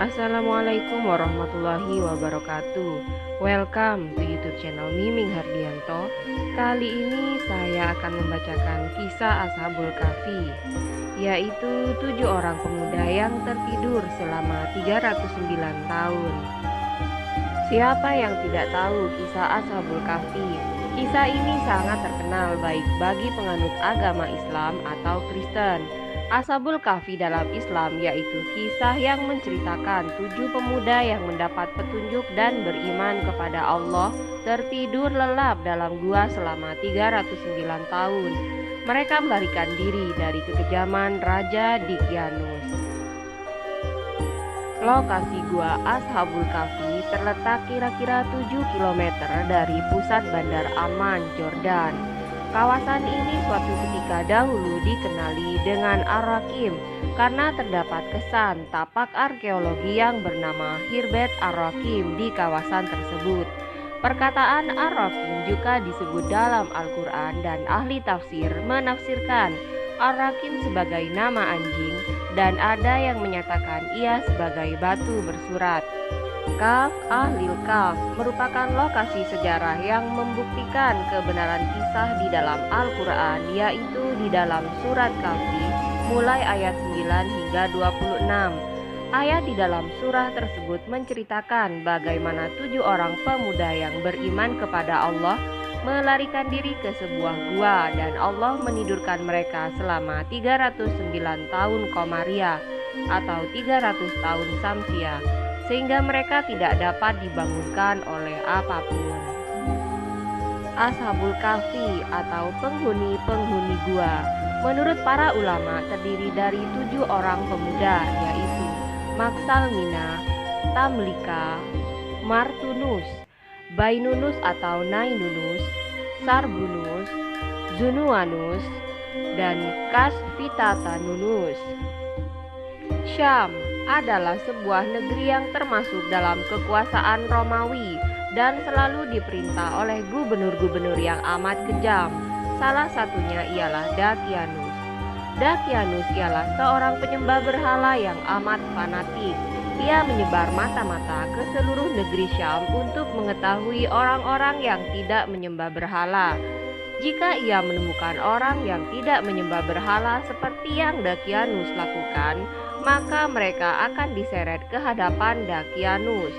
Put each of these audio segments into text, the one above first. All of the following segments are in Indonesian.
Assalamualaikum warahmatullahi wabarakatuh. Welcome to YouTube channel Miming Hardianto. Kali ini saya akan membacakan kisah Ashabul Kahfi, yaitu 7 orang pemuda yang tertidur selama 309 tahun. Siapa yang tidak tahu kisah Ashabul Kahfi? Kisah ini sangat terkenal baik bagi penganut agama Islam atau Kristen. Ashabul Kahfi dalam Islam yaitu kisah yang menceritakan 7 pemuda yang mendapat petunjuk dan beriman kepada Allah tertidur lelap dalam gua selama 309 tahun. Mereka melarikan diri dari kekejaman Raja Daqyanus. Lokasi gua Ashabul Kahfi terletak kira-kira 7 km dari pusat Bandar Amman, Jordan. Kawasan ini suatu ketika dahulu dikenali dengan Ar-Rakim karena terdapat kesan tapak arkeologi yang bernama Khirbet Ar-Rakim di kawasan tersebut. Perkataan Ar-Rakim juga disebut dalam Al-Quran dan ahli tafsir menafsirkan Ar-Rakim sebagai nama anjing dan ada yang menyatakan ia sebagai batu bersurat. Kaf Ahlil Kaf merupakan lokasi sejarah yang membuktikan kebenaran kisah di dalam Al-Quran, yaitu di dalam surat Kahfi mulai ayat 9 hingga 26. Ayat di dalam surah tersebut menceritakan bagaimana 7 orang pemuda yang beriman kepada Allah melarikan diri ke sebuah gua dan Allah menidurkan mereka selama 309 tahun Komariah atau 300 tahun Samsiah, sehingga mereka tidak dapat dibangunkan oleh apapun. Ashabul Kahfi atau penghuni-penghuni gua menurut para ulama terdiri dari 7 orang pemuda, yaitu Maksalmina, Tamlika, Martunus, Bainunus atau Nainunus, Sarbunus, Zunuanus, dan Kasvitatanunus. Syam adalah sebuah negeri yang termasuk dalam kekuasaan Romawi dan selalu diperintah oleh gubernur-gubernur yang amat kejam. Salah satunya ialah Daqyanus. Daqyanus ialah seorang penyembah berhala yang amat fanatik. Ia menyebar mata-mata ke seluruh negeri Syam untuk mengetahui orang-orang yang tidak menyembah berhala. Jika ia menemukan orang yang tidak menyembah berhala seperti yang Daqyanus lakukan, maka mereka akan diseret ke hadapan Daqyanus.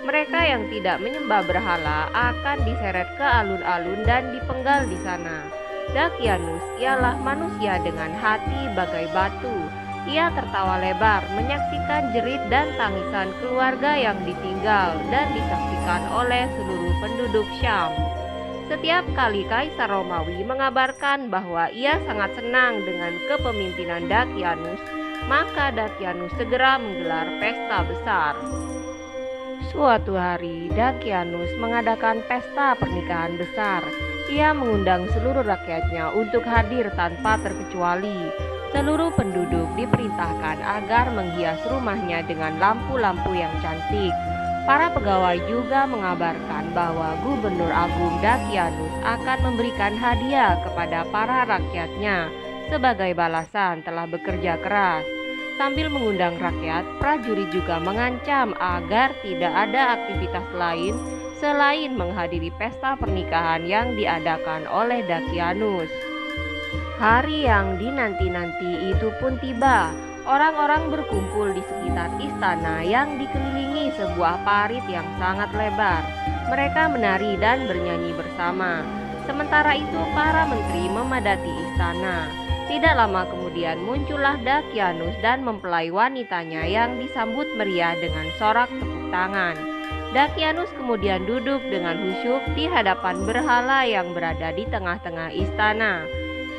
Mereka yang tidak menyembah berhala akan diseret ke alun-alun dan dipenggal di sana. Daqyanus ialah manusia dengan hati bagai batu. Ia tertawa lebar menyaksikan jerit dan tangisan keluarga yang ditinggal dan disaksikan oleh seluruh penduduk Syam. Setiap kali Kaisar Romawi mengabarkan bahwa ia sangat senang dengan kepemimpinan Daqyanus, maka Daqyanus segera menggelar pesta besar. Suatu hari, Daqyanus mengadakan pesta pernikahan besar. Ia mengundang seluruh rakyatnya untuk hadir tanpa terkecuali. Seluruh penduduk diperintahkan agar menghias rumahnya dengan lampu-lampu yang cantik. Para pegawai juga mengabarkan bahwa Gubernur Agung Daqyanus akan memberikan hadiah kepada para rakyatnya sebagai balasan telah bekerja keras. Sambil mengundang rakyat, prajurit juga mengancam agar tidak ada aktivitas lain selain menghadiri pesta pernikahan yang diadakan oleh Daqyanus. Hari yang dinanti-nanti itu pun tiba. Orang-orang berkumpul di sekitar istana yang dikelilingi sebuah parit yang sangat lebar. Mereka menari dan bernyanyi bersama. Sementara itu para menteri memadati istana. Tidak lama kemudian muncullah Daqyanus dan mempelai wanitanya yang disambut meriah dengan sorak tepuk tangan. Daqyanus kemudian duduk dengan khusyuk di hadapan berhala yang berada di tengah-tengah istana.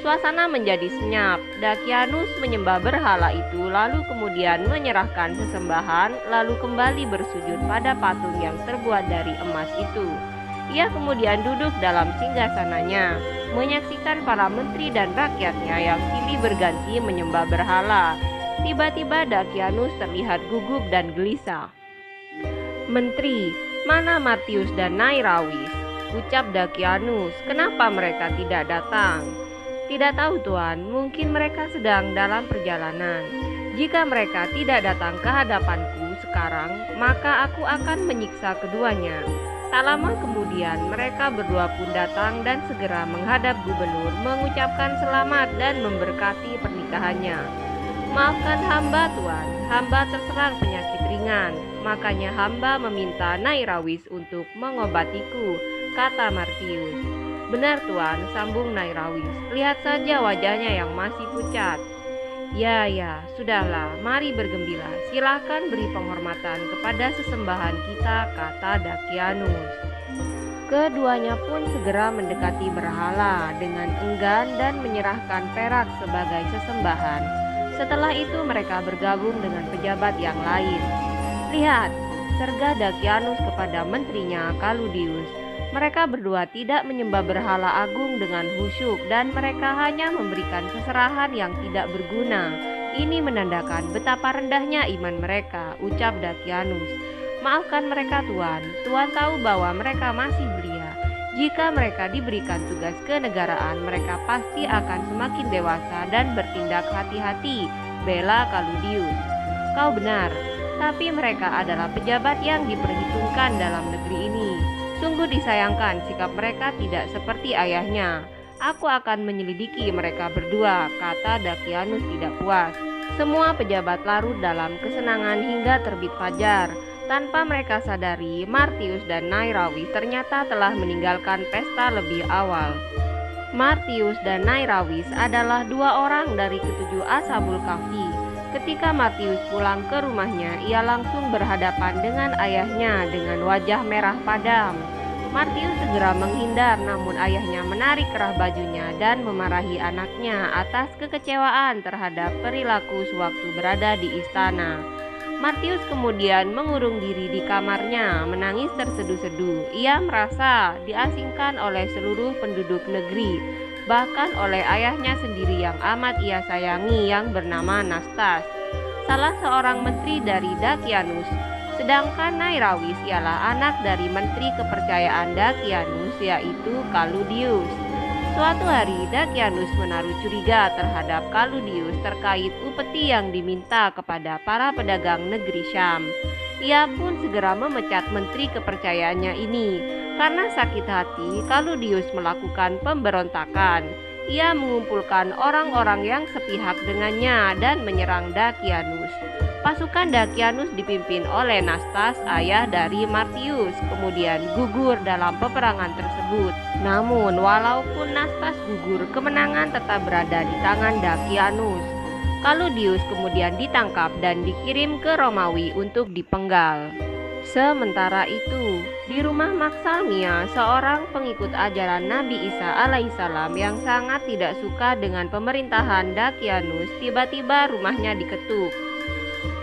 Suasana menjadi senyap. Daqyanus menyembah berhala itu lalu kemudian menyerahkan sesembahan lalu kembali bersujud pada patung yang terbuat dari emas itu. Ia kemudian duduk dalam singgasananya, menyaksikan para menteri dan rakyatnya yang silih berganti menyembah berhala. Tiba-tiba Daqyanus terlihat gugup dan gelisah. "Menteri, mana Martius dan Nairawis?" ucap Daqyanus. "Kenapa mereka tidak datang?" "Tidak tahu Tuan, mungkin mereka sedang dalam perjalanan. Jika mereka tidak datang ke hadapanku sekarang, maka aku akan menyiksa keduanya." Tak lama kemudian mereka berdua pun datang dan segera menghadap gubernur mengucapkan selamat dan memberkati pernikahannya. "Maafkan hamba Tuan, hamba terserang penyakit ringan, makanya hamba meminta Nyai Rawis untuk mengobatiku," kata Martius. "Benar Tuan," sambung Nyai Rawis, "lihat saja wajahnya yang masih pucat." Ya, sudahlah, mari bergembira. Silakan beri penghormatan kepada sesembahan kita," kata Dakianus. Keduanya pun segera mendekati berhala dengan enggan dan menyerahkan perak sebagai sesembahan. Setelah itu mereka bergabung dengan pejabat yang lain. "Lihat," serga Dakianus kepada menterinya Kaludius, "mereka berdua tidak menyembah berhala agung dengan khusyuk dan mereka hanya memberikan seserahan yang tidak berguna. Ini menandakan betapa rendahnya iman mereka," ucap Dakianus. "Maafkan mereka Tuan, Tuan tahu bahwa mereka masih belia. Jika mereka diberikan tugas kenegaraan, mereka pasti akan semakin dewasa dan bertindak hati-hati," bela Kaludius. "Kau benar, tapi mereka adalah pejabat yang diperhitungkan dalam negeri ini. Sungguh disayangkan sikap mereka tidak seperti ayahnya. Aku akan menyelidiki mereka berdua," kata Dakianus tidak puas. Semua pejabat larut dalam kesenangan hingga terbit fajar. Tanpa mereka sadari, Martius dan Nyai Rawis ternyata telah meninggalkan pesta lebih awal. Martius dan Nyai Rawis adalah dua orang dari ketujuh Ashabul Kahfi. Ketika Martius pulang ke rumahnya, ia langsung berhadapan dengan ayahnya dengan wajah merah padam. Martius segera menghindar, namun ayahnya menarik kerah bajunya dan memarahi anaknya atas kekecewaan terhadap perilaku sewaktu berada di istana. Martius kemudian mengurung diri di kamarnya, menangis terseduh-seduh. Ia merasa diasingkan oleh seluruh penduduk negeri, bahkan oleh ayahnya sendiri yang amat ia sayangi yang bernama Nastas, salah seorang menteri dari Dakianus. Sedangkan Nyai Rawis ialah anak dari menteri kepercayaan Dakianus, yaitu Kaludius. Suatu hari Dakianus menaruh curiga terhadap Kaludius terkait upeti yang diminta kepada para pedagang negeri Syam. Ia pun segera memecat menteri kepercayaannya ini. Karena sakit hati, Kaludius melakukan pemberontakan. Ia mengumpulkan orang-orang yang sepihak dengannya dan menyerang Dakianus. Pasukan Dakianus dipimpin oleh Nastas, ayah dari Martius, kemudian gugur dalam peperangan tersebut. Namun walaupun Nastas gugur, kemenangan tetap berada di tangan Dakianus. Kaludius kemudian ditangkap dan dikirim ke Romawi untuk dipenggal. Sementara itu, di rumah Maksalmia, seorang pengikut ajaran Nabi Isa alaihissalam yang sangat tidak suka dengan pemerintahan Dakianus, tiba-tiba rumahnya diketuk.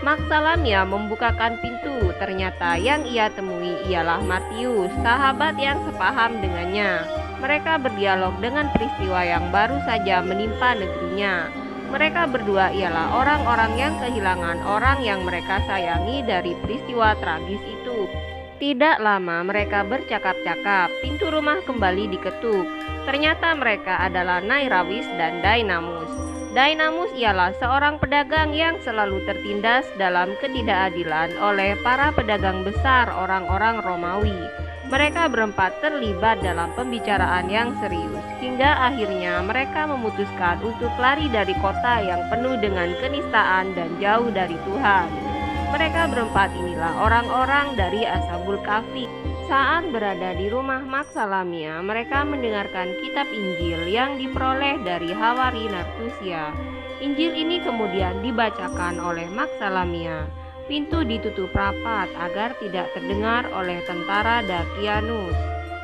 Maksalmia membukakan pintu. Ternyata yang ia temui ialah Martius, sahabat yang sepaham dengannya. Mereka berdialog dengan peristiwa yang baru saja menimpa negerinya. Mereka berdua ialah orang-orang yang kehilangan orang yang mereka sayangi dari peristiwa tragis itu. Tidak lama mereka bercakap-cakap, pintu rumah kembali diketuk. Ternyata mereka adalah Nyai Rawis dan Dainamus. Dainamus ialah seorang pedagang yang selalu tertindas dalam ketidakadilan oleh para pedagang besar orang-orang Romawi. Mereka berempat terlibat dalam pembicaraan yang serius, hingga akhirnya mereka memutuskan untuk lari dari kota yang penuh dengan kenistaan dan jauh dari Tuhan. Mereka berempat inilah orang-orang dari Ashabul Kahfi. Saat berada di rumah Maksalmia, mereka mendengarkan kitab Injil yang diperoleh dari Hawari Nartusia. Injil ini kemudian dibacakan oleh Maksalmia. Pintu ditutup rapat agar tidak terdengar oleh tentara Dakianus.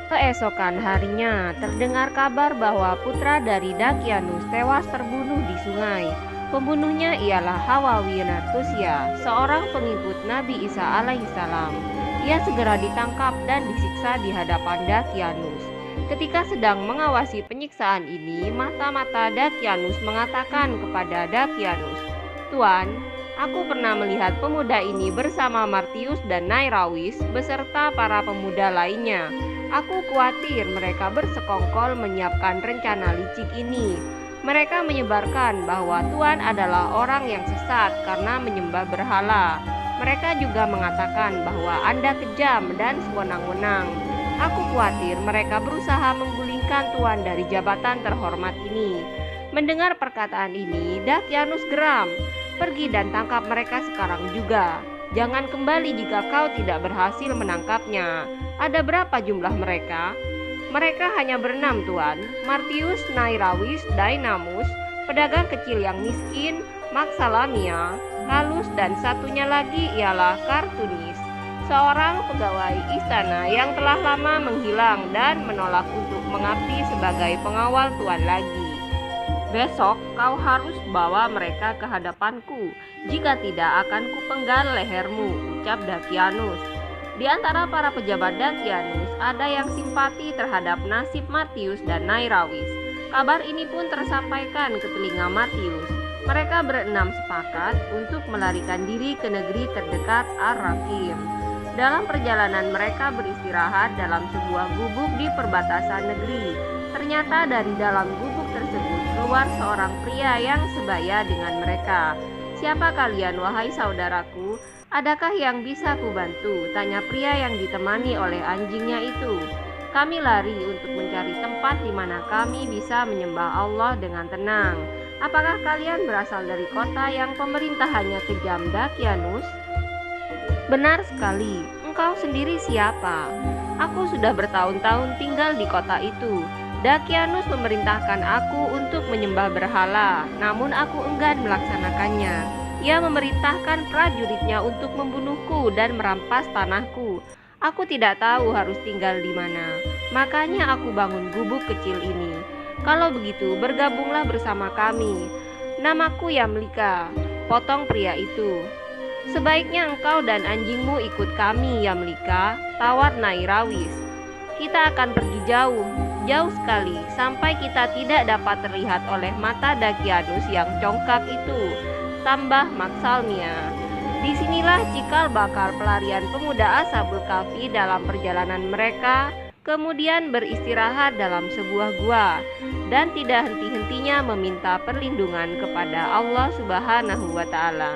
Keesokan harinya, terdengar kabar bahwa putra dari Dakianus tewas terbunuh di sungai. Pembunuhnya ialah Hawawi Nartusia, seorang pengikut Nabi Isa alaihissalam. Ia segera ditangkap dan disiksa di hadapan Dakianus. Ketika sedang mengawasi penyiksaan ini, mata-mata Dakianus mengatakan kepada Dakianus, "Tuan, aku pernah melihat pemuda ini bersama Martius dan Nyai Rawis beserta para pemuda lainnya. Aku khawatir mereka bersekongkol menyiapkan rencana licik ini. Mereka menyebarkan bahwa Tuan adalah orang yang sesat karena menyembah berhala. Mereka juga mengatakan bahwa Anda kejam dan sewenang-wenang. Aku khawatir mereka berusaha menggulingkan tuan dari jabatan terhormat ini." Mendengar perkataan ini, Dakyanus geram. "Pergi dan tangkap mereka sekarang juga. Jangan kembali jika kau tidak berhasil menangkapnya." "Ada berapa jumlah mereka?" "Mereka hanya berenam, Tuan. Martius, Nairawis, Dynamus, pedagang kecil yang miskin, Maksalamia, Kalus, dan satunya lagi ialah Kartunis, seorang pegawai istana yang telah lama menghilang dan menolak untuk mengabdi sebagai pengawal tuan lagi. Besok kau harus bawa mereka ke hadapanku, jika tidak akan kupenggal lehermu," ucap Dakyanus. Di antara para pejabat Dakyanus ada yang simpati terhadap nasib Martius dan Nairawis. Kabar ini pun tersampaikan ke telinga Martius. Mereka berenam sepakat untuk melarikan diri ke negeri terdekat Ar-Rakim. Dalam perjalanan mereka beristirahat dalam sebuah gubuk di perbatasan negeri. Ternyata dari dalam gubuk tersebut keluar seorang pria yang sebaya dengan mereka. "Siapa kalian, wahai saudaraku? Adakah yang bisa kubantu?" tanya pria yang ditemani oleh anjingnya itu. "Kami lari untuk mencari tempat di mana kami bisa menyembah Allah dengan tenang." "Apakah kalian berasal dari kota yang pemerintahannya kejam, Dakyanus?" "Benar sekali. Engkau sendiri siapa?" "Aku sudah bertahun-tahun tinggal di kota itu. Dakyanus memerintahkan aku untuk menyembah berhala, namun aku enggan melaksanakannya. Ia memerintahkan prajuritnya untuk membunuhku dan merampas tanahku. Aku tidak tahu harus tinggal di mana. Makanya aku bangun gubuk kecil ini. Kalau begitu, bergabunglah bersama kami." "Namaku Yamlika," potong pria itu. "Sebaiknya engkau dan anjingmu ikut kami, Yamlika," tawar Nairawis. "Kita akan pergi jauh, jauh sekali, sampai kita tidak dapat terlihat oleh mata Dakyanus yang congkak itu," tambah Maksalmia. Disinilah cikal bakal pelarian pemuda Ashabul Kahfi dalam perjalanan mereka, kemudian beristirahat dalam sebuah gua, dan tidak henti-hentinya meminta perlindungan kepada Allah Subhanahu wa Ta'ala.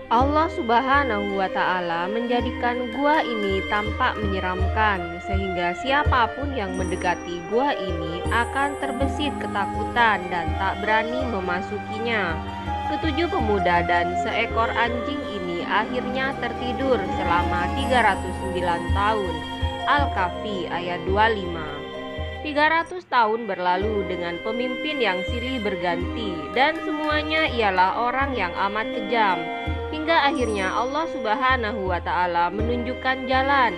Allah Subhanahu wa Ta'ala menjadikan gua ini tampak menyeramkan, sehingga siapapun yang mendekati gua ini akan terbesit ketakutan dan tak berani memasukinya. Ketujuh pemuda dan seekor anjing ini akhirnya tertidur selama 309 tahun. Al-Kahfi ayat 25. 300 tahun berlalu dengan pemimpin yang silih berganti, dan semuanya ialah orang yang amat kejam, hingga akhirnya Allah Subhanahu wa Ta'ala menunjukkan jalan.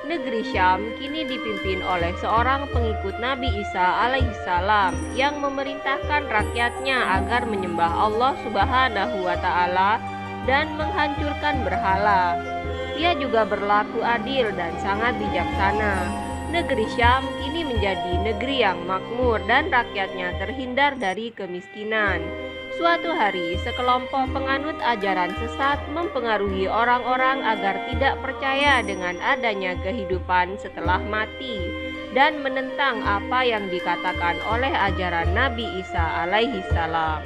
Negeri Syam kini dipimpin oleh seorang pengikut Nabi Isa alaihissalam yang memerintahkan rakyatnya agar menyembah Allah Subhanahu wa Ta'ala dan menghancurkan berhala. Dia juga berlaku adil dan sangat bijaksana. Negeri Syam kini menjadi negeri yang makmur dan rakyatnya terhindar dari kemiskinan. Suatu hari, sekelompok penganut ajaran sesat mempengaruhi orang-orang agar tidak percaya dengan adanya kehidupan setelah mati dan menentang apa yang dikatakan oleh ajaran Nabi Isa alaihissalam.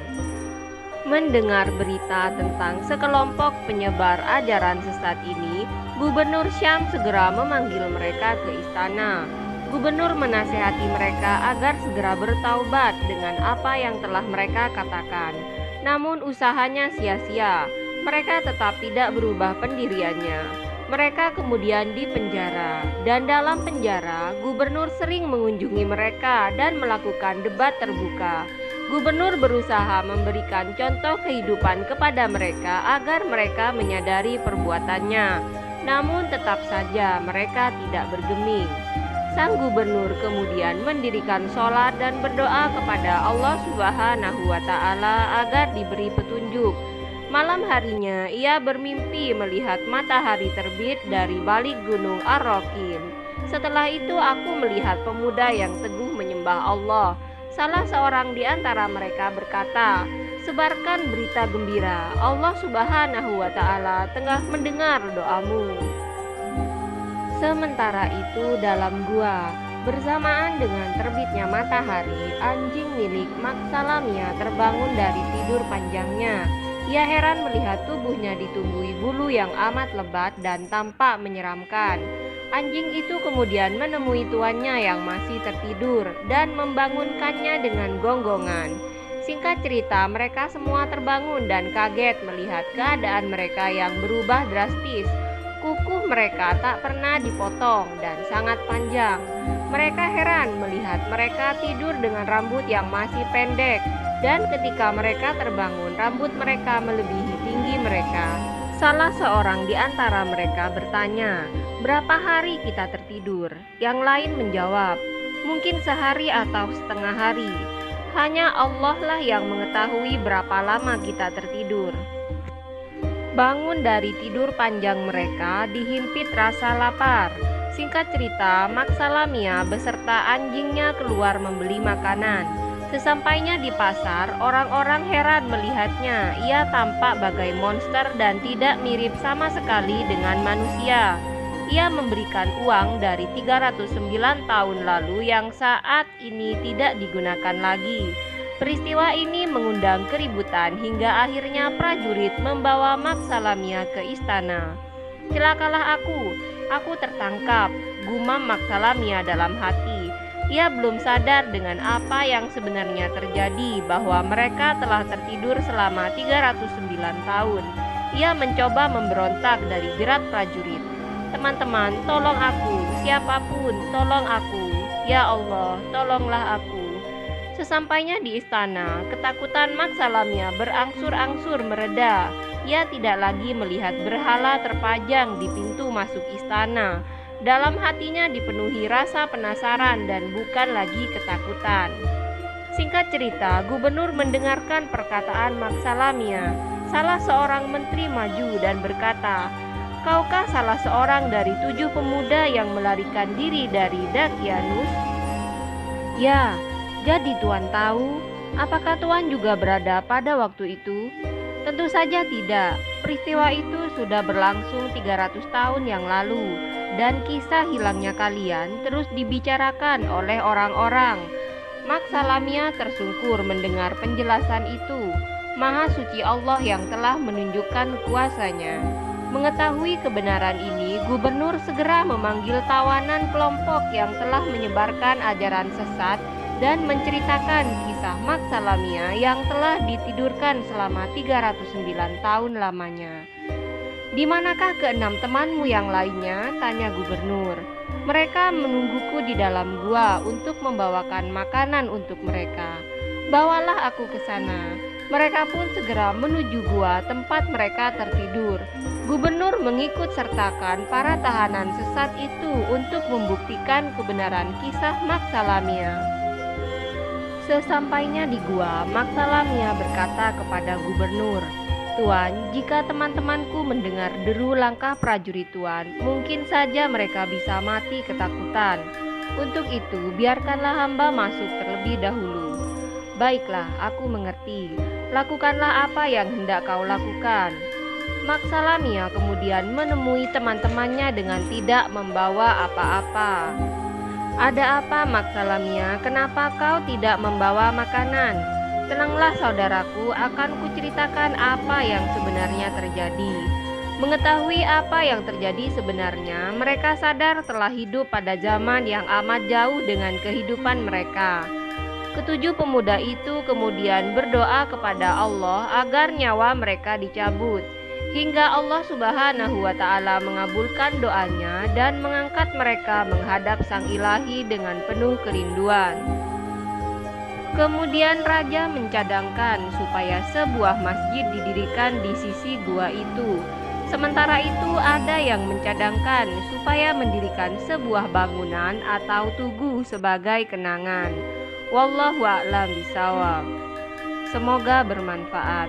Mendengar berita tentang sekelompok penyebar ajaran sesat ini, Gubernur Syam segera memanggil mereka ke istana. Gubernur menasehati mereka agar segera bertaubat dengan apa yang telah mereka katakan. Namun usahanya sia-sia. Mereka tetap tidak berubah pendiriannya. Mereka kemudian dipenjara, dan dalam penjara, gubernur sering mengunjungi mereka dan melakukan debat terbuka. Gubernur berusaha memberikan contoh kehidupan kepada mereka agar mereka menyadari perbuatannya. Namun tetap saja mereka tidak bergeming. Sang gubernur kemudian mendirikan sholat dan berdoa kepada Allah Subhanahu wa Ta'ala agar diberi petunjuk. Malam harinya ia bermimpi melihat matahari terbit dari balik gunung Ar-Rakim. Setelah itu aku melihat pemuda yang teguh menyembah Allah. Salah seorang di antara mereka berkata, "Sebarkan berita gembira, Allah Subhanahu wa Ta'ala tengah mendengar doamu." Sementara itu dalam gua, bersamaan dengan terbitnya matahari, anjing milik Maksalamia terbangun dari tidur panjangnya. Ia heran melihat tubuhnya ditumbuhi bulu yang amat lebat dan tampak menyeramkan. Anjing itu kemudian menemui tuannya yang masih tertidur dan membangunkannya dengan gonggongan. Singkat cerita, mereka semua terbangun dan kaget melihat keadaan mereka yang berubah drastis. Kuku mereka tak pernah dipotong dan sangat panjang. Mereka heran melihat mereka tidur dengan rambut yang masih pendek, dan ketika mereka terbangun, rambut mereka melebihi tinggi mereka. Salah seorang di antara mereka bertanya, "Berapa hari kita tertidur?" Yang lain menjawab, "Mungkin sehari atau setengah hari. Hanya Allah lah yang mengetahui berapa lama kita tertidur." Bangun dari tidur panjang mereka dihimpit rasa lapar. Singkat cerita, Maksalamia beserta anjingnya keluar membeli makanan. Sesampainya di pasar, orang-orang heran melihatnya. Ia tampak bagai monster dan tidak mirip sama sekali dengan manusia. Ia memberikan uang dari 309 tahun lalu yang saat ini tidak digunakan lagi. Peristiwa ini mengundang keributan hingga akhirnya prajurit membawa Maksalamia ke istana. "Celakalah aku tertangkap," gumam Maksalamia dalam hati. Ia belum sadar dengan apa yang sebenarnya terjadi, bahwa mereka telah tertidur selama 309 tahun. Ia mencoba memberontak dari jerat prajurit. "Teman-teman, tolong aku, siapapun, tolong aku. Ya Allah, tolonglah aku." Sesampainya di istana, ketakutan Maksalamia berangsur-angsur mereda. Ia tidak lagi melihat berhala terpajang di pintu masuk istana. Dalam hatinya dipenuhi rasa penasaran dan bukan lagi ketakutan. Singkat cerita, gubernur mendengarkan perkataan Maksalamia. Salah seorang menteri maju dan berkata, "Kaukah salah seorang dari 7 pemuda yang melarikan diri dari Dakyanus?" "Ya, jadi Tuan tahu. Apakah Tuan juga berada pada waktu itu?" "Tentu saja tidak. Peristiwa itu sudah berlangsung 300 tahun yang lalu, dan kisah hilangnya kalian terus dibicarakan oleh orang-orang." Maksalamia tersungkur mendengar penjelasan itu. Maha suci Allah yang telah menunjukkan kuasanya. Mengetahui kebenaran ini, gubernur segera memanggil tawanan kelompok yang telah menyebarkan ajaran sesat dan menceritakan kisah Maksalamia yang telah ditidurkan selama 309 tahun lamanya. "Di manakah keenam temanmu yang lainnya?" tanya gubernur. "Mereka menungguku di dalam gua untuk membawakan makanan untuk mereka." "Bawalah aku ke sana." Mereka pun segera menuju gua tempat mereka tertidur. Gubernur mengikut sertakan para tahanan sesat itu untuk membuktikan kebenaran kisah Maksalamia. Sesampainya di gua, Maksalamia berkata kepada gubernur, "Tuan, jika teman-temanku mendengar deru langkah prajurit Tuan, mungkin saja mereka bisa mati ketakutan. Untuk itu, biarkanlah hamba masuk terlebih dahulu." "Baiklah, aku mengerti. Lakukanlah apa yang hendak kau lakukan." Maksalamia kemudian menemui teman-temannya dengan tidak membawa apa-apa. "Ada apa, Maksalamia? Kenapa kau tidak membawa makanan?" "Tenanglah saudaraku, akan kuceritakan apa yang sebenarnya terjadi." Mengetahui apa yang terjadi sebenarnya, mereka sadar telah hidup pada zaman yang amat jauh dengan kehidupan mereka. Ketujuh pemuda itu kemudian berdoa kepada Allah agar nyawa mereka dicabut, hingga Allah Subhanahu wa Ta'ala mengabulkan doanya dan mengangkat mereka menghadap Sang Ilahi dengan penuh kerinduan. Kemudian raja mencadangkan supaya sebuah masjid didirikan di sisi gua itu. Sementara itu ada yang mencadangkan supaya mendirikan sebuah bangunan atau tugu sebagai kenangan. Wallahu a'lam bishawab. Semoga bermanfaat.